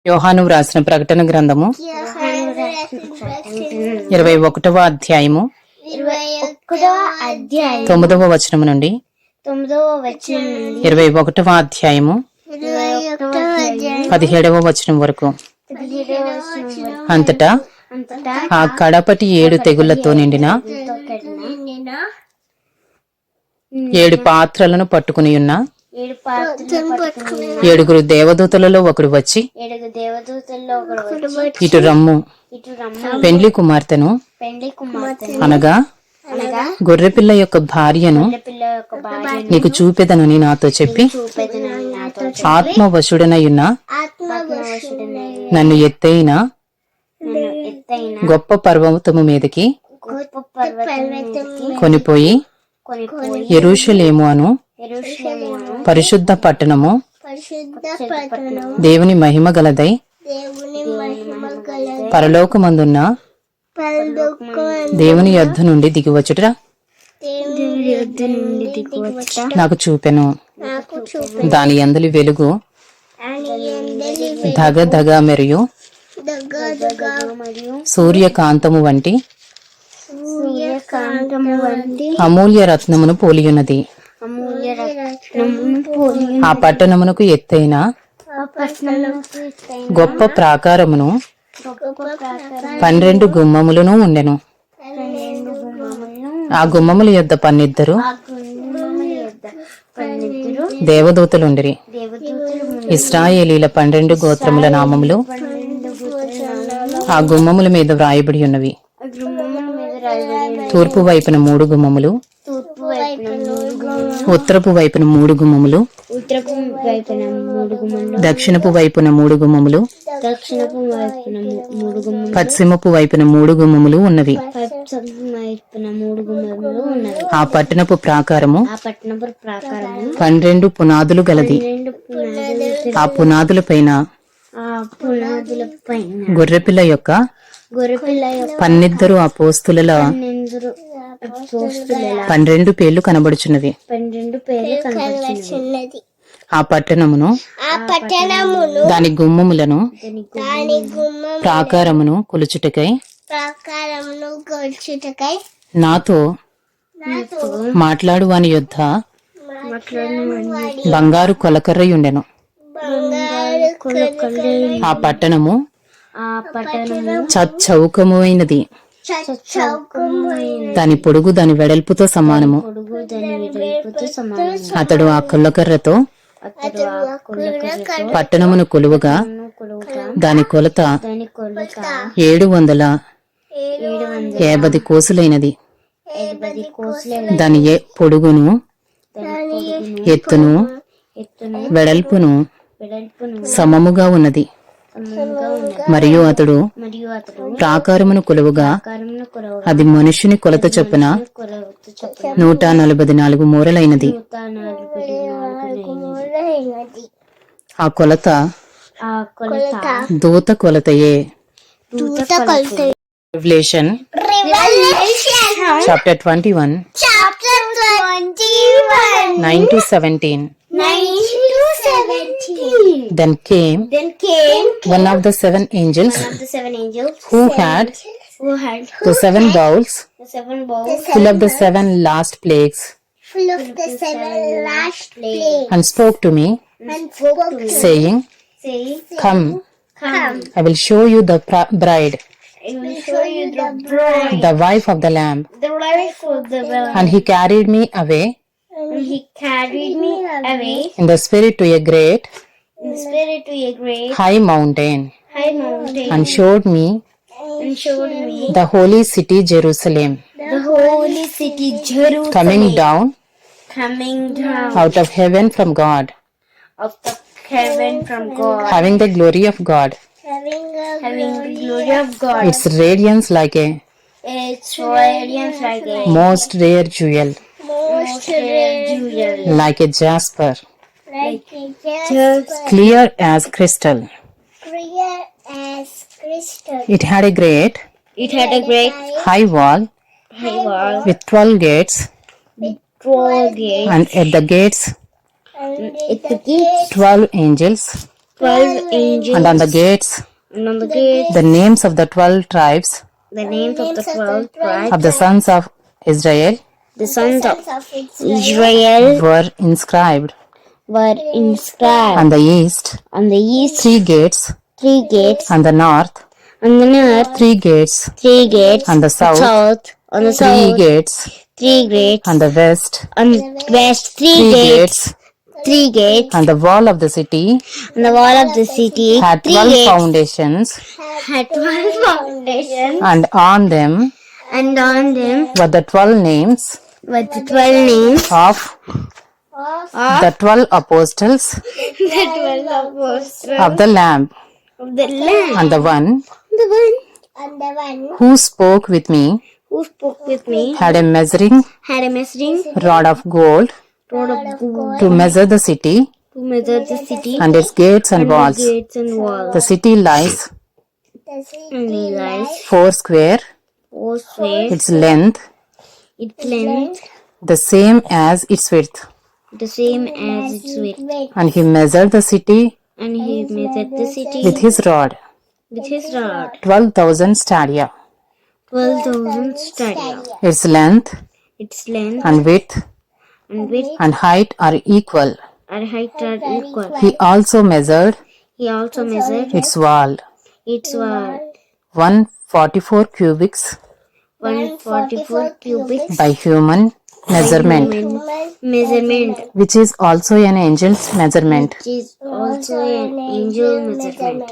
యోహాను వ్రాసిన ప్రకటన గ్రంథము 21వ అధ్యాయము 9వ వచనము నుండి 21వ అధ్యాయము 17వ వచనం వరకు. అంతటా ఆ కడపటి 7 తెగుళ్లతో నిండిన 7 పాత్రలను పట్టుకుని ఉన్న 7 దేవదూతలలో ఒకడు వచ్చి, ఇటు రమ్ము, పెండ్లి కుమార్తెను అనగా గొర్రెపిల్ల యొక్క భార్యను నీకు చూపెదనని నాతో చెప్పి, ఆత్మవశుడనయున్న నన్ను ఎత్తైన గొప్ప పర్వతము మీదకి కొనిపోయి యెరూషలేము అను పరిశుద్ధ పట్టణము, దేవుని మహిమ గలదై పరలోకమందున్న దేవుని యొద్ద నుండి దిగివచ్చుట నాకు చూపెను. దాని యందలి వెలుగు ధగ ధగ మెరియు సూర్యకాంతము వంటి అమూల్య రత్నమును పోలియున్నది. ఆ పట్టణమునకు ఎత్తైన గొప్ప ప్రాకారమును 12 గుమ్మములను ఉండెను. ఆ గుమ్మముల యొద్ద 12 దేవదూతలుండిరి. ఇశ్రాయేలీల 12 గోత్రముల నామములు ఆ గుమ్మముల మీద వ్రాయబడి ఉన్నవి. తూర్పు వైపున 3 గుమ్మములు, ఉత్తరపు వైపున 3 గుమ్మములు, దక్షిణపు వైపున 3 గుమ్మములు, పశ్చిమపు వైపున 3 గుమ్మములు ఉన్నవి. ఆ పట్టణపు ప్రాకారము 12 పునాదులు గలది. ఆ పునాదుల పైన గొర్రెపిల్ల యొక్క 12 అపోస్తుల 12 పేర్లు కనబడుచున్నవి. ఆ పట్టణమును దాని గుమ్మములను ప్రాకారమును కొలుచుటకై నాతో మాట్లాడు వాని యొద్ద బంగారు కొలకర్రయుండెను. ఆ పట్టణము చచ్చౌకమైనది. దాని పొడుగు దాని వెడల్పుతో సమానము. అతడు ఆ కొలకర్రతో పట్టణమును కొలువగా దాని కొలత 750 కోసులైనది. దాని పొడుగును, ఎత్తును, వెడల్పును సమముగా ఉన్నది. మరియు అతడు ప్రాకారమును కొలువుగా అది మనుష్యుని కొలత చొప్పున 144 మూరలైనది. ఆ కొలత దూత కొలతయే. Revelation chapter 21 9-17. Then came one of the 7 angels who had the 7 bowls full of the 7 last plagues, and spoke to me, saying, Come, I will show you the bride, the wife of the Lamb. And he carried me away in the spirit to a great high mountain, and showed me the holy city Jerusalem, coming down out of heaven from God, having the glory of God. Its radiance like a most rare jewel, like a jasper, clear as crystal. It had a great high wall with 12 gates, and at the gates 12 angels 12 angels. And on the gates, And on the gates, the names of the 12 tribes the names of the 12 tribes, of the sons of Israel the sons of Israel, were inscribed. were inscribed. On the east, On the east, 3 gates. 3 gates. On the north, On the north, 3 gates. 3 gates. On the south, On the 3 south, gates. 3 gates. On the west, On the west, 3 3 gates. gates. 3 gates. And the wall of the city On the wall of the city, had 3 12 gates. foundations, Had 12 foundations. and on them And on them were the 12 names were the 12 names of the 12 apostles the 12 apostles of the Lamb. of the Lamb. And the one The one who spoke with me who spoke with me had a measuring had a measuring rod of gold rod of gold to measure the city to measure the city and its gates and and the walls. gates and walls. The city lies And it lies 4 square, 4 square, its length its length the same as its width. the same as its width. And he measured the city And he measured the city with his rod, with his rod, 12,000 stadia. 12,000 stadia. Its length Its length and width and width and height are equal. and height are equal. He also measured He also measured its wall, its wall, 144 cubits 144 cubits by human measurement, measurement, which is also an angel's measurement. which is also an angel measurement.